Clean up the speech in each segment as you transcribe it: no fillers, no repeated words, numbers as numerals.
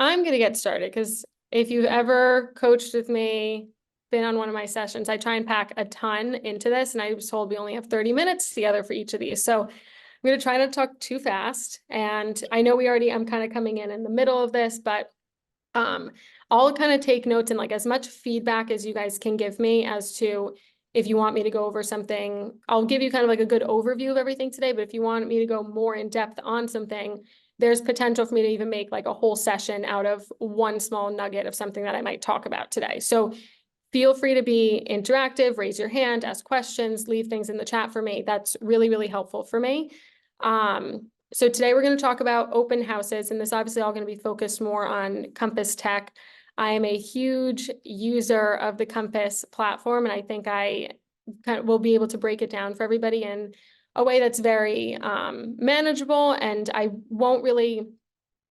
I'm going to get started because if you've ever coached with me, been on one of my sessions, I try and pack a ton into this. And I was told we only have 30 minutes together for each of these. So I'm going to try not to talk too fast. And I know I'm kind of coming in the middle of this, but I'll kind of take notes and like as much feedback as you guys can give me as to if you want me to go over something. I'll give you kind of like a good overview of everything today, but if you want me to go more in depth on something, there's potential for me to even make like a whole session out of one small nugget of something that I might talk about today. So feel free to be interactive, raise your hand, ask questions, leave things in the chat for me. That's really, really helpful for me. So today we're going to talk about open houses, and this obviously all going to be focused more on Compass Tech. I am a huge user of the Compass platform, and I think I kind of will be able to break it down for everybody in a way that's very manageable, and I won't really,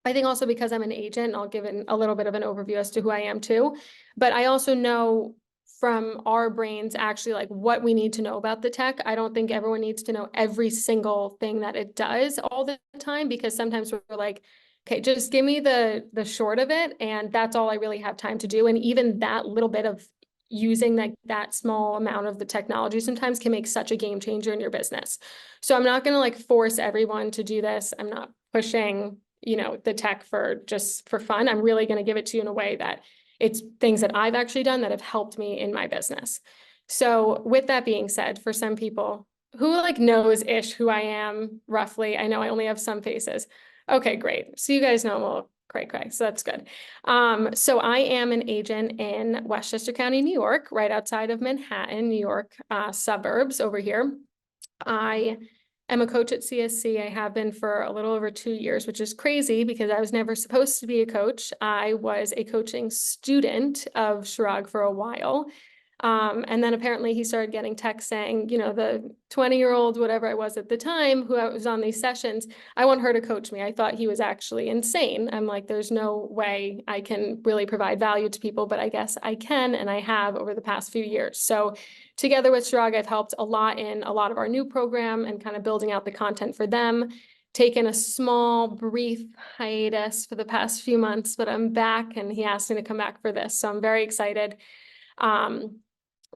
I think also because I'm an agent, I'll give it a little bit of an overview as to who I am too. But I also know from our brains actually like what we need to know about the tech. I don't think everyone needs to know every single thing that it does all the time, because sometimes we're like, okay, just give me the short of it, and that's all I really have time to do. And even that little bit of using that small amount of the technology sometimes can make such a game changer in your business. So I'm not going to like force everyone to do this. I'm not pushing, the tech for just for fun. I'm really going to give it to you in a way that it's things that I've actually done that have helped me in my business. So with that being said, for some people who like knows-ish who I am roughly, I know I only have some faces. Okay, great. So you guys know I'm a little cray-cray, so that's good. So I am an agent in Westchester County, New York, right outside of Manhattan, New York, suburbs over here. I am a coach at CSC. I have been for a little over 2 years, which is crazy because I was never supposed to be a coach. I was a coaching student of Chirag for a while. And then apparently he started getting texts saying, the 20-year-old, whatever I was at the time, who I was on these sessions, I want her to coach me. I thought he was actually insane. I'm like, there's no way I can really provide value to people, but I guess I can, and I have over the past few years. So together with Chirag, I've helped a lot in a lot of our new program and kind of building out the content for them. Taken a small, brief hiatus for the past few months, but I'm back, and he asked me to come back for this. So I'm very excited.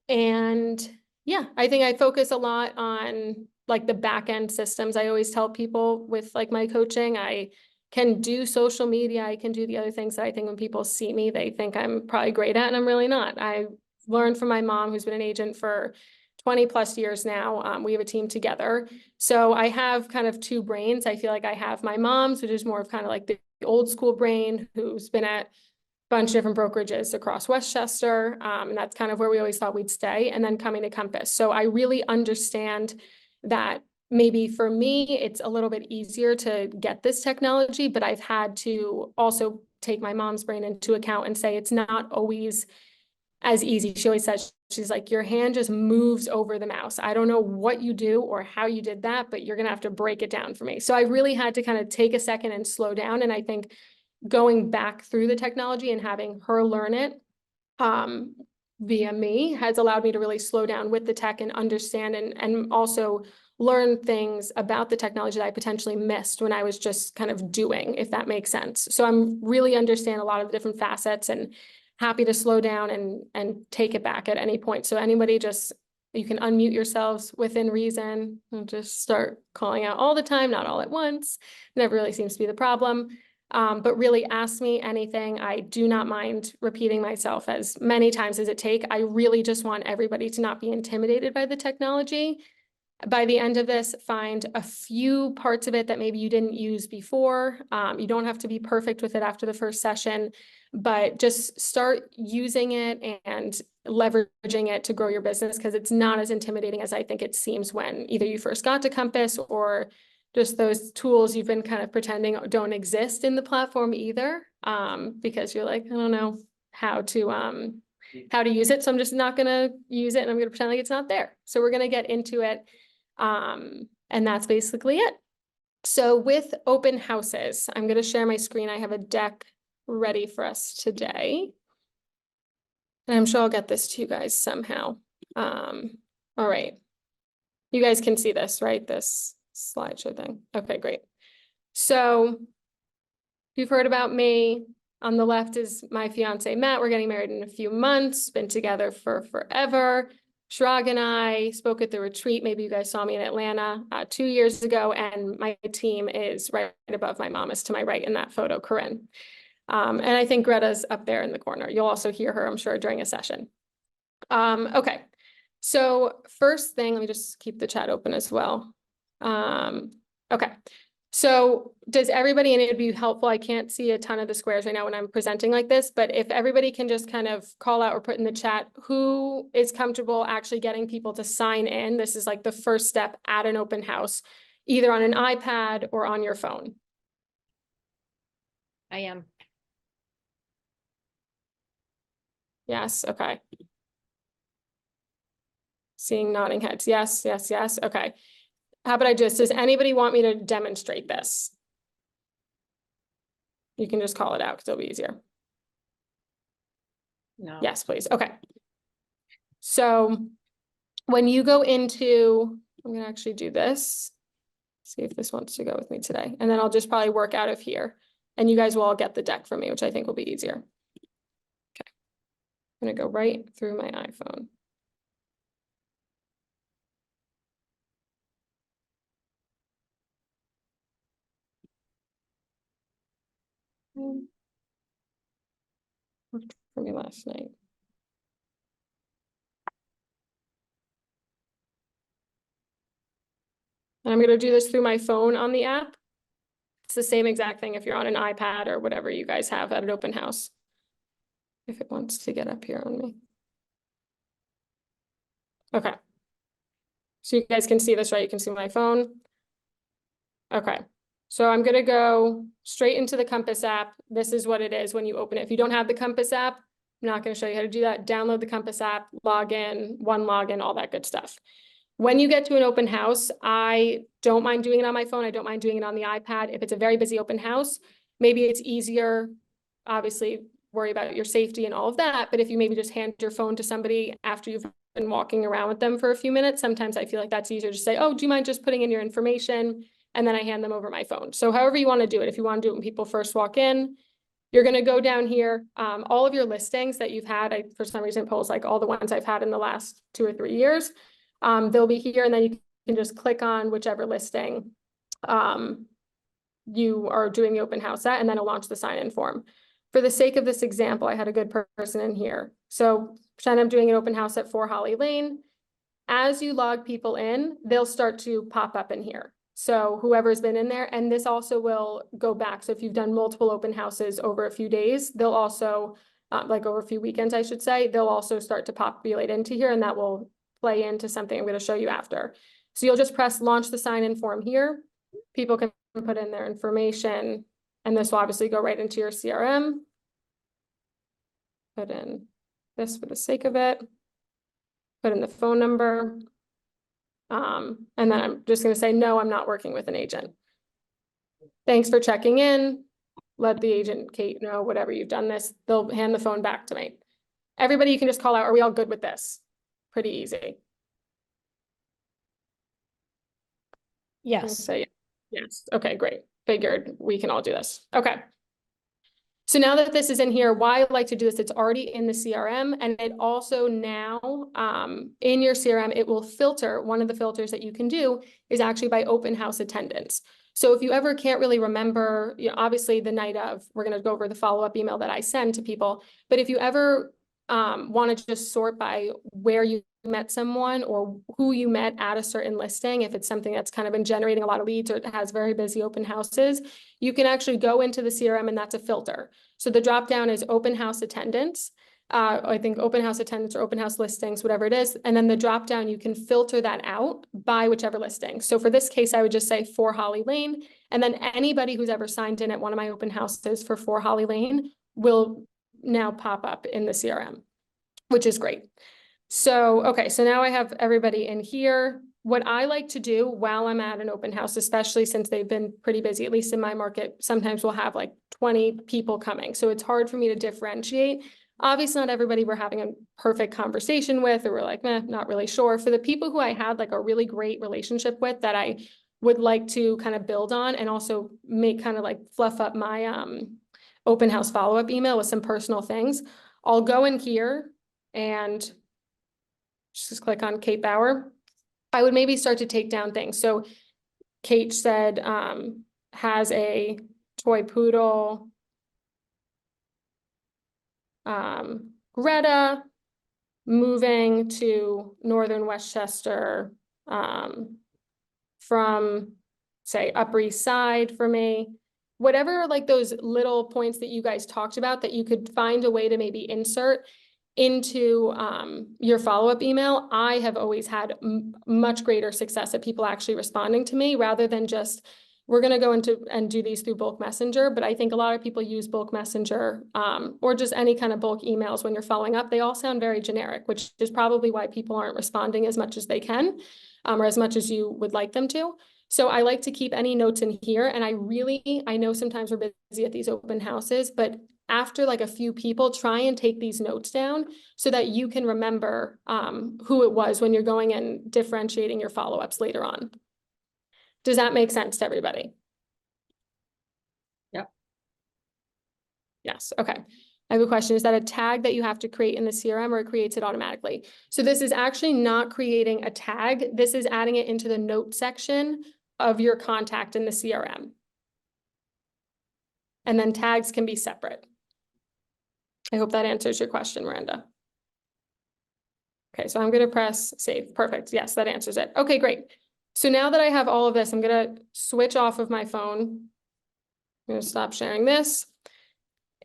And yeah, I think I focus a lot on like the back end systems. I always tell people with like my coaching, I can do social media. I can do the other things that I think when people see me, they think I'm probably great at, and I'm really not. I learned from my mom, who's been an agent for 20 plus years now. We have a team together. So I have kind of two brains. I feel like I have my mom's, which is more of kind of like the old school brain, who's been at bunch of different brokerages across Westchester. And that's kind of where we always thought we'd stay, and then coming to Compass. So I really understand that maybe for me, it's a little bit easier to get this technology, but I've had to also take my mom's brain into account and say it's not always as easy. She always says, she's like, your hand just moves over the mouse. I don't know what you do or how you did that, but you're going to have to break it down for me. So I really had to kind of take a second and slow down. And I think going back through the technology and having her learn it via me has allowed me to really slow down with the tech and understand and also learn things about the technology that I potentially missed when I was just kind of doing, if that makes sense. So I'm really understand a lot of the different facets and happy to slow down and take it back at any point. So anybody you can unmute yourselves within reason and just start calling out all the time, not all at once. Never really seems to be the problem. But really ask me anything. I do not mind repeating myself as many times as it takes. I really just want everybody to not be intimidated by the technology. By the end of this, find a few parts of it that maybe you didn't use before. You don't have to be perfect with it after the first session, but just start using it and leveraging it to grow your business, because it's not as intimidating as I think it seems when either you first got to Compass or just those tools you've been kind of pretending don't exist in the platform either, because you're like, I don't know how to use it. So I'm just not going to use it, and I'm going to pretend like it's not there. So we're going to get into it. And that's basically it. So with open houses, I'm going to share my screen. I have a deck ready for us today, and I'm sure I'll get this to you guys somehow. All right. You guys can see this, right? This slideshow thing. Okay, great. So you've heard about me. On the left is my fiance, Matt. We're getting married in a few months, been together for forever. Chirag and I spoke at the retreat. Maybe you guys saw me in Atlanta 2 years ago, and my team is right above my mom, is to my right in that photo, Corinne. And I think Greta's up there in the corner. You'll also hear her, I'm sure, during a session. Okay, so first thing, let me just keep the chat open as well. Okay, so does everybody, and it'd be helpful, I can't see a ton of the squares right now when I'm presenting like this, but if everybody can just kind of call out or put in the chat who is comfortable actually getting people to sign in. This is like the first step at an open house, either on an iPad or on your phone. I am. Yes, okay. Seeing nodding heads. Yes, yes, yes. Okay. How about does anybody want me to demonstrate this? You can just call it out because it'll be easier. No. Yes, please. Okay. So when you go into, I'm going to actually do this. See if this wants to go with me today. And then I'll just probably work out of here. And you guys will all get the deck from me, which I think will be easier. Okay. I'm going to go right through my iPhone. Worked for me last night. And I'm going to do this through my phone on the app. It's the same exact thing if you're on an iPad or whatever you guys have at an open house. If it wants to get up here on me. Okay. So you guys can see this, right? You can see my phone. Okay. So I'm going to go straight into the Compass app. This is what it is when you open it. If you don't have the Compass app, I'm not going to show you how to do that. Download the Compass app, log in, one login, all that good stuff. When you get to an open house, I don't mind doing it on my phone. I don't mind doing it on the iPad. If it's a very busy open house, maybe it's easier, obviously worry about your safety and all of that. But if you maybe just hand your phone to somebody after you've been walking around with them for a few minutes, sometimes I feel like that's easier to say, oh, do you mind just putting in your information? And then I hand them over my phone. So however you want to do it, if you want to do it when people first walk in, you're going to go down here. All of your listings that you've had, I for some reason post like all the ones I've had in the last 2 or 3 years. They'll be here, and then you can just click on whichever listing you are doing the open house at, and then it'll launch the sign-in form. For the sake of this example, I had a good person in here. So pretend I'm doing an open house at 4 Holly Lane. As you log people in, they'll start to pop up in here. So whoever's been in there, and this also will go back. So if you've done multiple open houses over a few days, they'll also, like over a few weekends, I should say, they'll also start to populate into here, and that will play into something I'm going to show you after. So you'll just press launch the sign-in form here. People can put in their information, and this will obviously go right into your CRM. Put in this for the sake of it. Put in the phone number. And then I'm just going to say, no, I'm not working with an agent. Thanks for checking in. Let the agent, Kate, know whatever you've done this. They'll hand the phone back to me. Everybody, you can just call out, are we all good with this? Pretty easy. Yes. Say yes. Okay, great. Figured we can all do this. Okay. So now that this is in here, why I like to do this, it's already in the CRM, and it also now in your CRM, it will filter. One of the filters that you can do is actually by open house attendance. So if you ever can't really remember, you know, obviously the night of, we're going to go over the follow-up email that I send to people, but if you ever want to just sort by where you met someone or who you met at a certain listing, if it's something that's kind of been generating a lot of leads or it has very busy open houses, you can actually go into the CRM, and that's a filter. So the drop down is open house attendance. I think open house attendance or open house listings, whatever it is. And then the drop down, you can filter that out by whichever listing. So for this case, I would just say 4 Holly Lane. And then anybody who's ever signed in at one of my open houses for 4 Holly Lane will now pop up in the CRM, which is great. So, okay, so now I have everybody in here. What I like to do while I'm at an open house, especially since they've been pretty busy, at least in my market, sometimes we'll have like 20 people coming. So it's hard for me to differentiate. Obviously, not everybody we're having a perfect conversation with, or we're like, not really sure. For the people who I had like a really great relationship with that I would like to kind of build on and also make kind of like fluff up my open house follow-up email with some personal things. I'll go in here and just click on Kate Bauer. I would maybe start to take down things. So Kate said, has a toy poodle. Greta moving to Northern Westchester, from say Upper East Side for me. Whatever, like those little points that you guys talked about that you could find a way to maybe insert into your follow-up email. I have always had much greater success at people actually responding to me rather than just, we're going to go into and do these through bulk messenger. But I think a lot of people use bulk messenger or just any kind of bulk emails when you're following up. They all sound very generic, which is probably why people aren't responding as much as they can or as much as you would like them to. So I like to keep any notes in here. And I know sometimes we're busy at these open houses, but after like a few people, try and take these notes down so that you can remember who it was when you're going and differentiating your follow-ups later on. Does that make sense to everybody? Yep. Yes, okay. I have a question. Is that a tag that you have to create in the CRM or it creates it automatically? So this is actually not creating a tag. This is adding it into the note section of your contact in the CRM. And then tags can be separate. I hope that answers your question, Miranda. Okay, so I'm going to press save. Perfect. Yes, that answers it. Okay, great. So now that I have all of this, I'm going to switch off of my phone. I'm going to stop sharing this.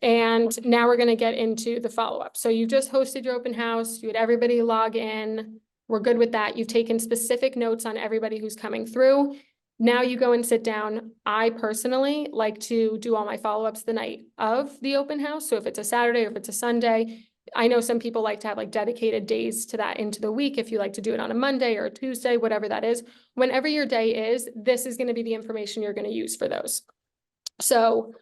And now we're going to get into the follow-up. So you just hosted your open house. You had everybody log in. We're good with that. You've taken specific notes on everybody who's coming through. Now you go and sit down. I personally like to do all my follow-ups the night of the open house. So if it's a Saturday or if it's a Sunday, I know some people like to have like dedicated days to that into the week. If you like to do it on a Monday or a Tuesday, whatever that is, whenever your day is, this is going to be the information you're going to use for those. So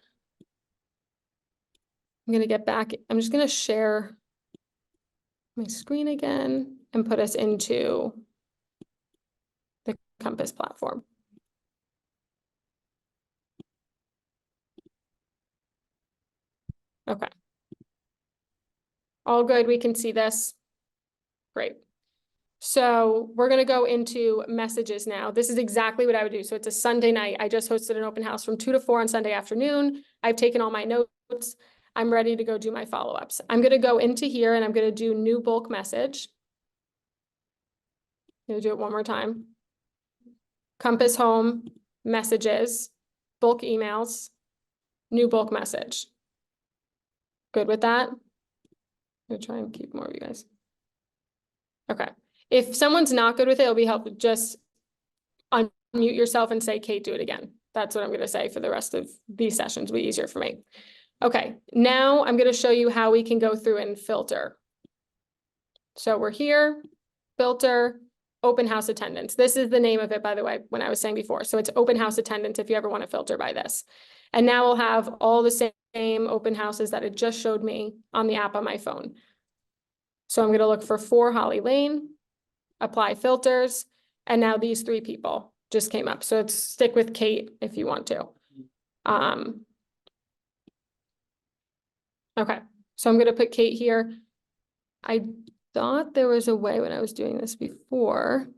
I'm going to get back. I'm just going to share my screen again and put us into the Compass platform. Okay. All good. We can see this. Great. So we're going to go into messages now. This is exactly what I would do. So it's a Sunday night. I just hosted an open house from 2 to 4 on Sunday afternoon. I've taken all my notes. I'm ready to go do my follow-ups. I'm going to go into here and I'm going to do new bulk message. I'm going to do it one more time. Compass home, messages, bulk emails, new bulk message. Good with that? I'm going to try and keep more of you guys. Okay. If someone's not good with it, it'll be helpful. Just unmute yourself and say, Kate, do it again. That's what I'm going to say for the rest of these sessions. It'll be easier for me. Okay. Now I'm going to show you how we can go through and filter. So we're here, filter, open house attendance. This is the name of it, by the way, when I was saying before. So it's open house attendance if you ever want to filter by this. And now we'll have all the same open houses that it just showed me on the app on my phone. So I'm going to look for 4 Holly Lane, apply filters, and now these 3 people just came up. So stick with Kate if you want to. Okay, so I'm going to put Kate here. I thought there was a way when I was doing this before.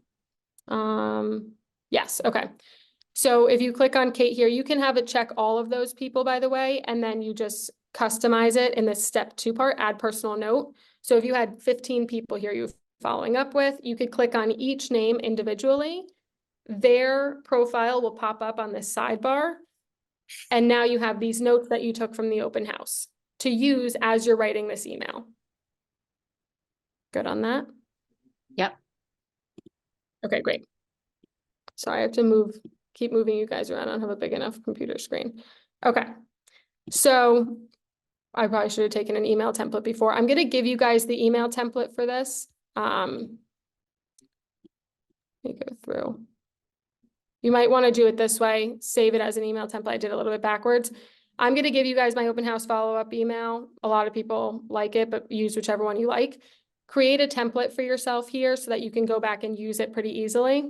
Yes, okay. So if you click on Kate here, you can have it check all of those people, by the way, and then you just customize it in the step 2 part, add personal note. So if you had 15 people here you're following up with, you could click on each name individually. Their profile will pop up on this sidebar. And now you have these notes that you took from the open house to use as you're writing this email. Good on that? Yep. Okay, great. Sorry, I have to keep moving you guys around. I don't have a big enough computer screen. Okay, so I probably should have taken an email template before. I'm going to give you guys the email template for this. Let me go through. You might want to do it this way, save it as an email template. I did a little bit backwards. I'm going to give you guys my open house follow-up email. A lot of people like it, but use whichever one you like. Create a template for yourself here so that you can go back and use it pretty easily.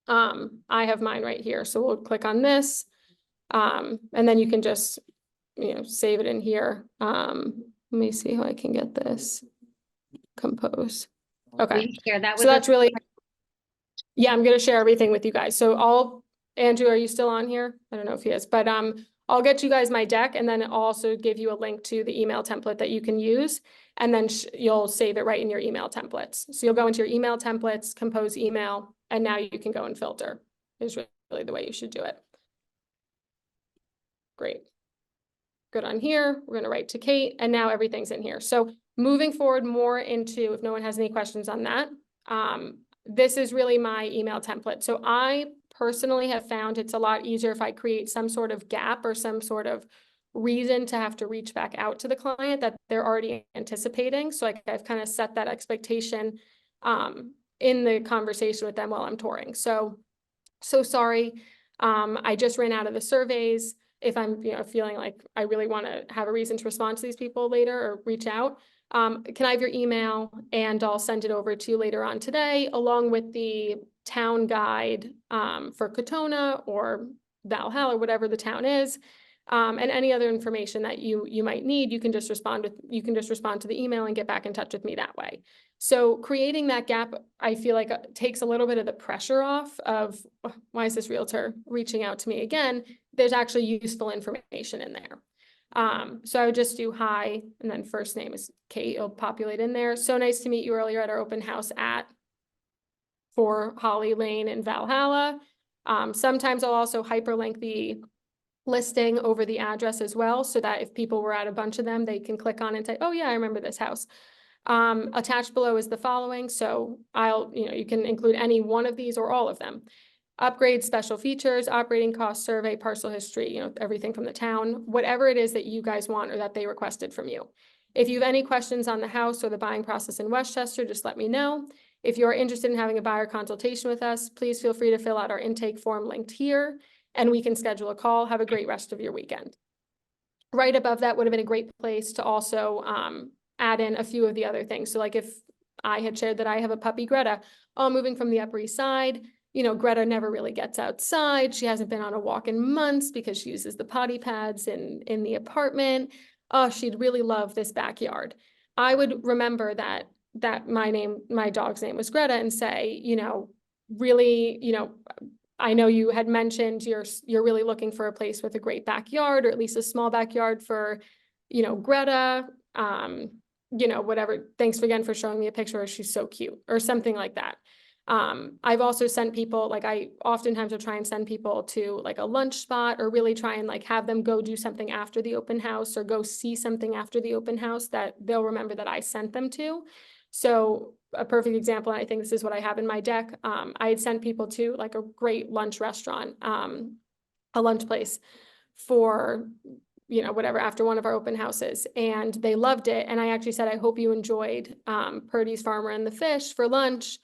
I have mine right here. So we'll click on this. And then you can just save it in here. Let me see how I can get this compose. Will Okay, you share that so with us? that's really, yeah, I'm gonna share everything with you guys. So Andrew, are you still on here? I don't know if he is, but I'll get you guys my deck and then I'll also give you a link to the email template that you can use. And then you'll save it right in your email templates. So you'll go into your email templates, compose email, and now you can go and filter is really the way you should do it. Great. Good on here. We're going to write to Kate and now everything's in here. So moving forward more into, if no one has any questions on that, this is really my email template. So I personally have found it's a lot easier if I create some sort of gap or some sort of reason to have to reach back out to the client that they're already anticipating. So I've kind of set that expectation in the conversation with them while I'm touring. So sorry. I just ran out of the surveys. If I'm feeling like I really want to have a reason to respond to these people later or reach out, can I have your email and I'll send it over to you later on today, along with the town guide for Katona or Valhalla or whatever the town is, and any other information that you might need. You can just respond to the email and get back in touch with me that way. So creating that gap, I feel like takes a little bit of the pressure off of why is this realtor reaching out to me again? There's actually useful information in there. So I would just do hi, and then first name is Kate. It'll populate in there. So nice to meet you earlier at our open house for Holly Lane in Valhalla. Sometimes I'll also hyperlink the listing over the address as well, so that if people were at a bunch of them, they can click on and say, oh yeah, I remember this house. Attached below is the following. So you can include any one of these or all of them. Upgrades, special features, operating cost survey, parcel history, everything from the town, whatever it is that you guys want or that they requested from you. If you have any questions on the house or the buying process in Westchester, just let me know. If you're interested in having a buyer consultation with us, please feel free to fill out our intake form linked here and we can schedule a call. Have a great rest of your weekend. Right above that would have been a great place to also add in a few of the other things. So like if I had shared that I have a puppy, Greta, moving from the Upper East Side, Greta never really gets outside. She hasn't been on a walk in months because she uses the potty pads in the apartment. Oh, she'd really love this backyard. I would remember that my dog's name was Greta and say, really, I know you had mentioned you're really looking for a place with a great backyard or at least a small backyard for, Greta, whatever. Thanks again for showing me a picture. She's so cute or something like that. I've also sent people, like I oftentimes will try and send people to like a lunch spot or really try and like have them go do something after the open house or go see something after the open house that they'll remember that I sent them to. So a perfect example, and I think this is what I have in my deck. I had sent people to like a great lunch restaurant, a lunch place for, whatever, after one of our open houses, and they loved it. And I actually said, I hope you enjoyed Purdy's Farmer and the Fish for lunch,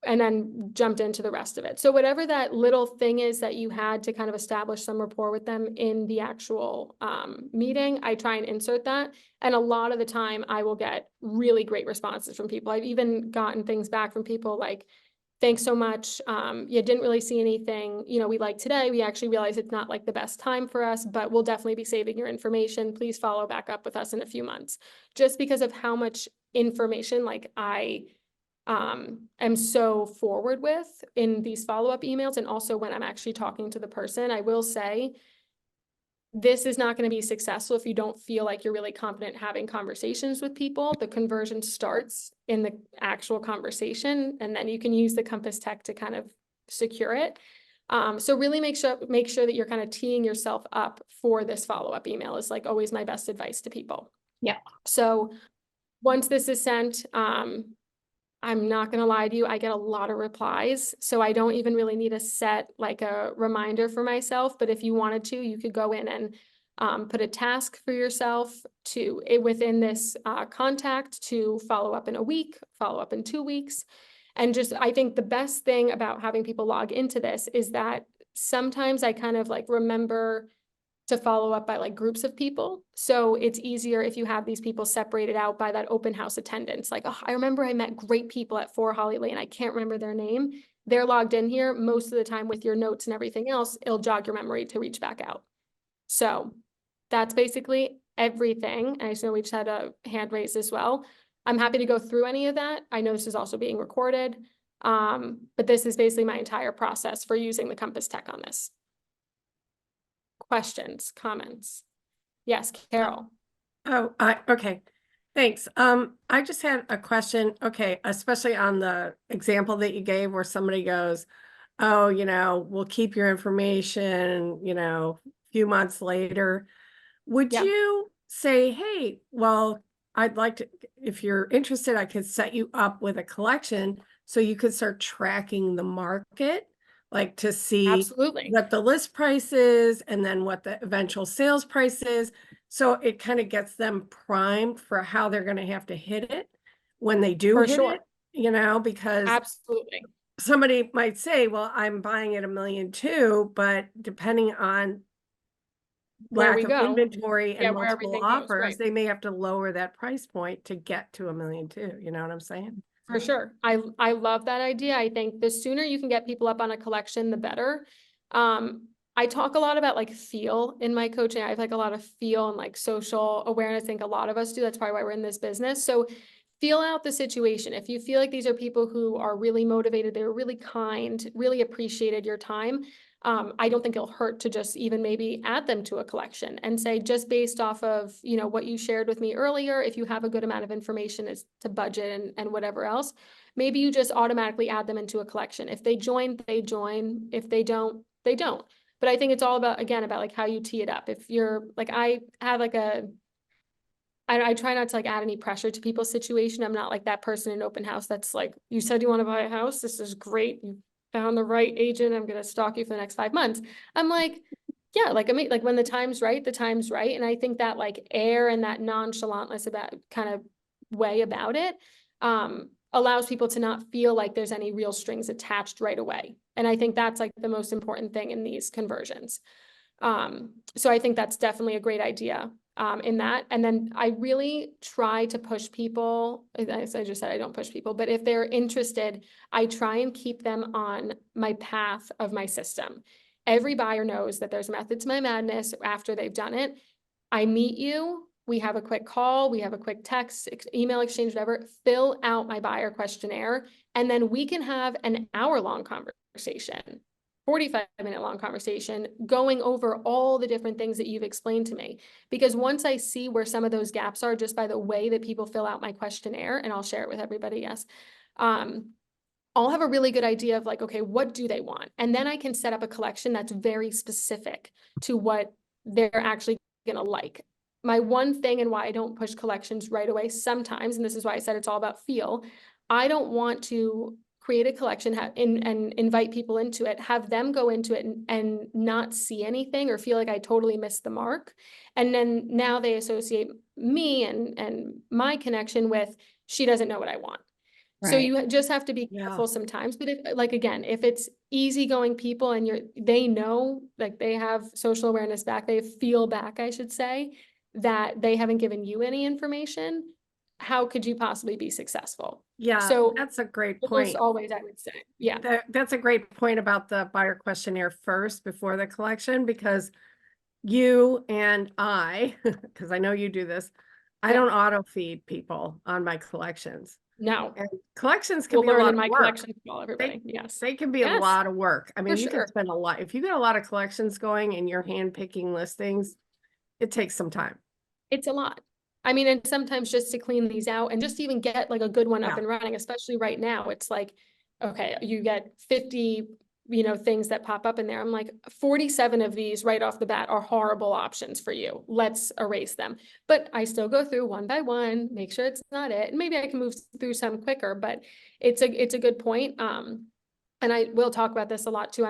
and then jumped into the rest of it. So whatever that little thing is that you had to kind of establish some rapport with them in the actual meeting, I try and insert that. And a lot of the time I will get really great responses from people. I've even gotten things back from people like, thanks so much. You didn't really see anything, we like today. We actually realized it's not like the best time for us, but we'll definitely be saving your information. Please follow back up with us in a few months. Just because of how much information like I am so forward with in these follow-up emails. And also when I'm actually talking to the person, I will say, this is not going to be successful if you don't feel like you're really confident having conversations with people. The conversion starts in the actual conversation, and then you can use the Compass tech to kind of secure it. So really make sure that you're kind of teeing yourself up for this follow-up email is like always my best advice to people. Yeah. So once this is sent, I'm not going to lie to you, I get a lot of replies. So I don't even really need to set like a reminder for myself. But if you wanted to, you could go in and put a task for yourself within this contact to follow up in a week, follow up in 2 weeks. And just, I think the best thing about having people log into this is that sometimes I kind of like remember to follow up by like groups of people. So it's easier if you have these people separated out by that open house attendance. Like, oh, I remember I met great people at 4 Holly Lane. I can't remember their name. They're logged in here. Most of the time with your notes and everything else, it'll jog your memory to reach back out. So That's basically everything. And I know we just had a hand raised as well. I'm happy to go through any of that. I know this is also being recorded. But this is basically my entire process for using the Compass Tech on this. Questions, comments? Yes, Carol. Oh, okay. Thanks. I just had a question. Okay, especially on the example that you gave where somebody goes, oh, we'll keep your information, a few months later. Would Yeah. you say, hey, well, I'd like to, if you're interested, I could set you up with a collection so you could start tracking the market, like to see Absolutely. what the list price is and then what the eventual sales price is. So it kind of gets them primed for how they're going to have to hit it when they do For hit sure. it, because Absolutely. somebody might say, well, I'm buying at $1.2 million, but depending on Where lack we of go. inventory Yeah, and where multiple everything goes, offers, right. they may have to lower that price point to get to $1.2 million. You know what I'm saying? For sure. I love that idea. I think the sooner you can get people up on a collection, the better. I talk a lot about like feel in my coaching. I have like a lot of feel and like social awareness. I think a lot of us do. That's probably why we're in this business. So feel out the situation. If you feel like these are people who are really motivated, they're really kind, really appreciated your time, I don't think it'll hurt to just even maybe add them to a collection and say, just based off of, what you shared with me earlier, if you have a good amount of information as to budget and whatever else, maybe you just automatically add them into a collection. If they join, they join. If they don't, they don't. But I think it's all about, again, about like how you tee it up. If you're like, I have like I try not to like add any pressure to people's situation. I'm not like that person in open house that's like, you said you want to buy a house. This is great. You found the right agent. I'm going to stalk you for the next 5 months. I'm like, yeah, like, I mean, like when the time's right, the time's right. And I think that like air and that nonchalantness about kind of way about it, allows people to not feel like there's any real strings attached right away. And I think that's like the most important thing in these conversions. So I think that's definitely a great idea in that. And then I really try to push people. As I just said, I don't push people, but if they're interested, I try and keep them on my path of my system. Every buyer knows that there's method to my madness after they've done it. I meet you, we have a quick call, we have a quick text, email exchange, whatever, fill out my buyer questionnaire, and then we can have an hour-long conversation. 45-minute long conversation going over all the different things that you've explained to me. Because once I see where some of those gaps are just by the way that people fill out my questionnaire, and I'll share it with everybody, yes, I'll have a really good idea of like, okay, what do they want? And then I can set up a collection that's very specific to what they're actually gonna like. My one thing and why I don't push collections right away sometimes, and this is why I said it's all about feel, I don't want to create a collection and invite people into it, have them go into it and not see anything or feel like I totally missed the mark. And then now they associate me and my connection with, she doesn't know what I want. So Right. you just have to be Yeah. careful sometimes, but if, like, again, if it's easygoing people and they know, like they have social awareness back, they feel back, I should say, that they haven't given you any information, how could you possibly be successful? Yeah, So that's a great almost point. always, I would say, yeah, That's a great point about the buyer questionnaire first before the collection, because you and I, because I know you do this, I Yeah. don't auto feed people on my collections. no, And collections can we'll be a learn lot in of my work. collection call, everybody, yes. They can be a Yes, lot of work. I for mean, you can sure. spend a lot. If you get a lot of collections going and you're hand picking listings, it takes some time. It's a lot. I mean, and sometimes just to clean these out and just even get like a good one up Yeah. and running, especially right now, it's like, okay, you get 50, things that pop up in there. I'm like, 47 of these right off the bat are horrible options for you. Let's erase them. But I still go through one by one, make sure it's not it. And maybe I can move through some quicker, but it's a good point. And I will talk about this a lot too.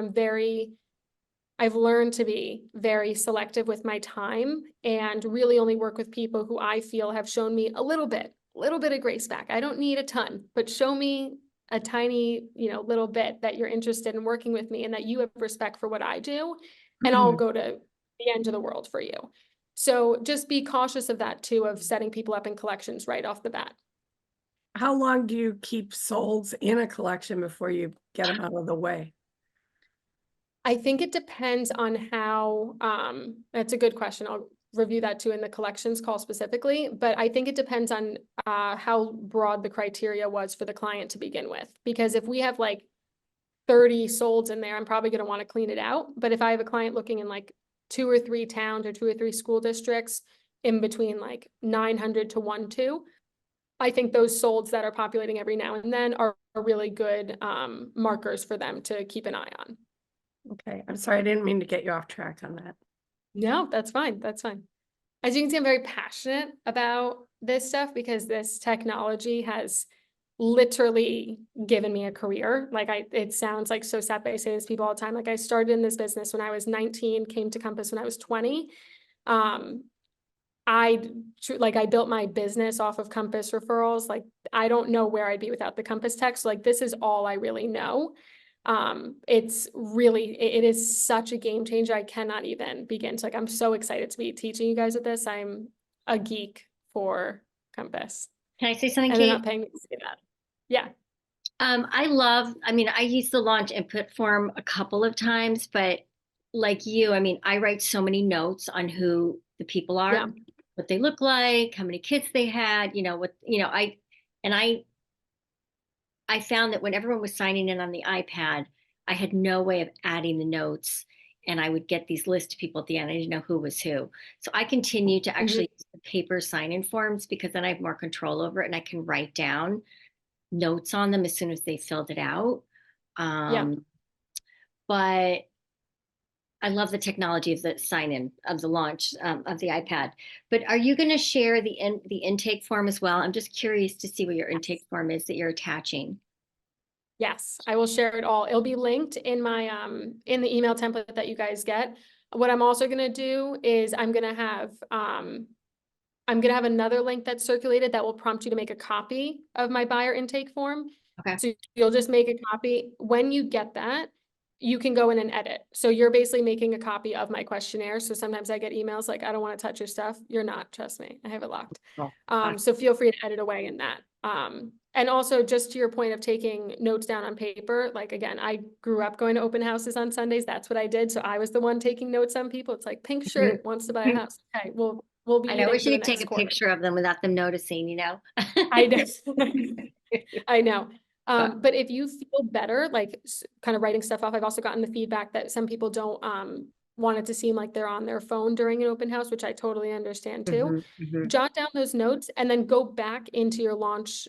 I've learned to be very selective with my time and really only work with people who I feel have shown me a little bit of grace back. I don't need a ton, but show me a tiny, little bit that you're interested in working with me and that you have respect for what I do, and I'll go to the end of the world for you. So just be cautious of that too, of setting people up in collections right off the bat. How long do you keep solds in a collection before you get them out of the way? I think it depends on how, that's a good question. review that too in the collections call specifically, but I think it depends on how broad the criteria was for the client to begin with. Because if we have like 30 solds in there, I'm probably going to want to clean it out. But if I have a client looking in like 2 or 3 towns or 2 or 3 school districts in between like 900 to 1-2, I think those solds that are populating every now and then are really good markers for them to keep an eye on. Okay, I'm sorry, I didn't mean to get you off track on that. No, that's fine. That's fine. As you can see, I'm very passionate about this stuff because this technology has literally given me a career. Like it sounds like so sad, but I say this to people all the time. Like I started in this business when I was 19, came to Compass when I was 20. I built my business off of Compass referrals. Like I don't know where I'd be without the Compass tech. So like this is all I really know. It's really, it is such a game changer. I cannot even begin to, like, I'm so excited to be teaching you guys with this. I'm a geek for Compass. Can I say something, And they're Kate? not paying me to say that. Yeah. I used the launch input form a couple of times, but like you, I write so many notes on who the people are, Yeah. what they look like, how many kids they had, I found that when everyone was signing in on the iPad, I had no way of adding the notes, and I would get these lists of people at the end. I didn't know who was who. So I continue to actually use the paper sign-in forms because then I have more control over it and I can write down notes on them as soon as they filled it out. But I love the technology of the sign-in of the launch of the iPad. But are you going to share the intake form as well? I'm just curious to see what your intake form is that you're attaching. Yes, I will share it all. It'll be linked in my in the email template that you guys get. What I'm also going to do is I'm going to have another link that's circulated that will prompt you to make a copy of my buyer intake form. Okay. So you'll just make a copy. When you get that, you can go in and edit. So you're basically making a copy of my questionnaire. So sometimes I get emails like, I don't want to touch your stuff. You're not, trust me, I have it locked. So feel free to edit away in that. And also just to your point of taking notes down on paper, like again, I grew up going to open houses on Sundays. That's what I did. So I was the one taking notes on people. It's like pink shirt wants to buy a house. Okay, we'll be I know, eating wish for you the could take next a quarter. picture of them without them noticing, I know. I know. But if you feel better, like kind of writing stuff off, I've also gotten the feedback that some people don't want it to seem like they're on their phone during an open house, which I totally understand too. Jot down those notes and then go back into your launch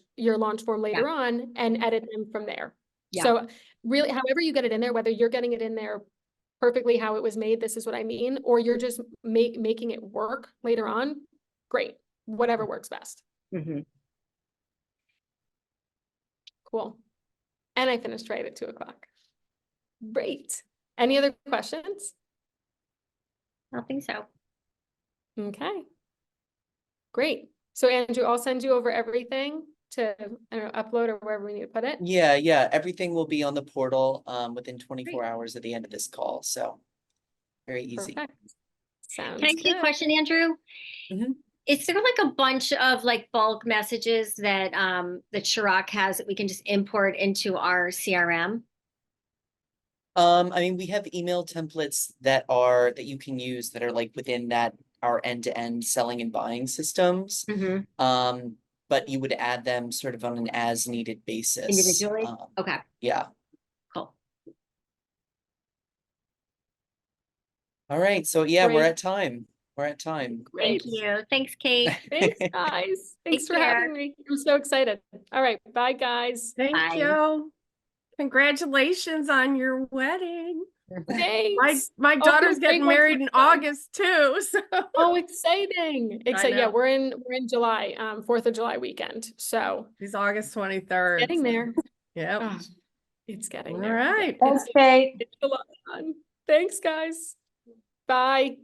form later on and edit them from there. So really, however you get it in there, whether you're getting it in there perfectly how it was made, this is what I mean, or you're just making it work later on, great, whatever works best. Cool. And I finished right at 2:00. Great. Any other questions? I don't think so. Okay. Great. So Andrew, I'll send you over everything to, I don't know, upload or wherever we need to put it. Yeah. Everything will be on the portal within 24 hours at the end of this call. So very easy. Perfect. Sounds Can I ask you a good. question, Andrew? Is there like a bunch of like bulk messages that that Chirag has that we can just import into our CRM? We have email templates that you can use that are like within our end-to-end selling and buying systems. But you would add them sort of on an as needed basis. Individually? Okay. Yeah. Cool. All right. So yeah, we're Great. at time. We're at time. Great. Thank you. Thanks, Kate. Thanks, guys. Thanks Take for care. having me. I'm so excited. All right. Bye, guys. Thank Bye. you. Congratulations on your wedding. Thanks. My Oh, daughter's great getting one. married in August too. So Oh, exciting. Exciting. Yeah, know. we're in July, 4th of July weekend. So she's August 23rd. getting there. Yep. Oh, it's getting All there. right. It's a lot of fun. Thanks, guys. Bye.